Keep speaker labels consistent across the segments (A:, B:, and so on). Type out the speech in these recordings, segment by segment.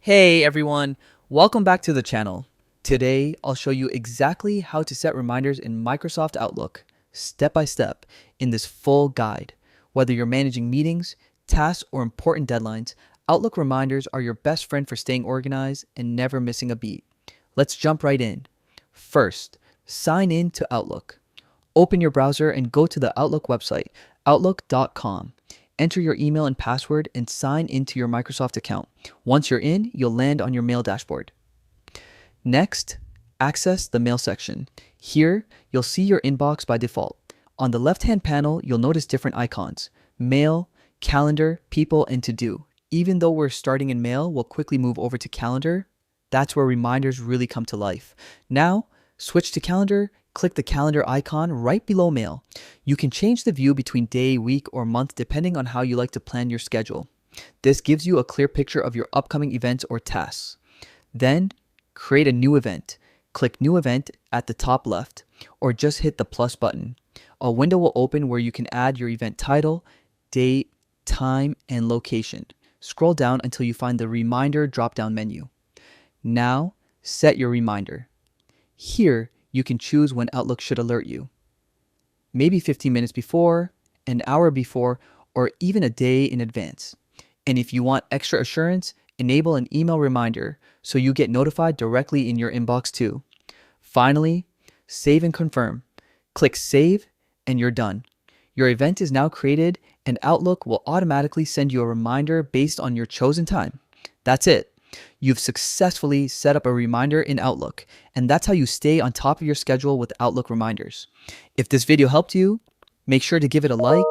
A: Hey everyone, welcome back to the channel. Today, I'll show you exactly how to set reminders in Microsoft Outlook, step by step, in this full guide. Whether you're managing meetings, tasks, or important deadlines, Outlook reminders are your best friend for staying organized and never missing a beat. Let's jump right in. First, sign in to Outlook. Open your browser and go to the Outlook website, outlook.com. Enter your email and password and sign into your Microsoft account. Once you're in, you'll land on your mail dashboard. Next, access the mail section. Here, you'll see your inbox by default. On the left-hand panel, you'll notice different icons: Mail, Calendar, People, and To Do. Even though we're starting in Mail, we'll quickly move over to Calendar. That's where reminders really come to life. Now, switch to Calendar, click the calendar icon right below Mail. You can change the view between day, week, or month depending on how you like to plan your schedule. This gives you a clear picture of your upcoming events or tasks. Then, create a new event. Click New Event at the top left, or just hit the plus button. A window will open where you can add your event title, date, time, and location. Scroll down until you find the Reminder drop-down menu. Now, set your reminder. Here, you can choose when Outlook should alert you. Maybe 15 minutes before, an hour before, or even a day in advance. And if you want extra assurance, enable an email reminder so you get notified directly in your inbox too. Finally, save and confirm. Click Save and you're done. Your event is now created and Outlook will automatically send you a reminder based on your chosen time. That's it. You've successfully set up a reminder in Outlook, and that's how you stay on top of your schedule with Outlook reminders. If this video helped you, make sure to give it a like,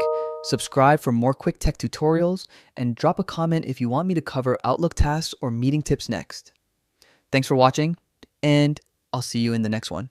A: subscribe for more quick tech tutorials, and drop a comment if you want me to cover Outlook tasks or meeting tips next. Thanks for watching, and I'll see you in the next one.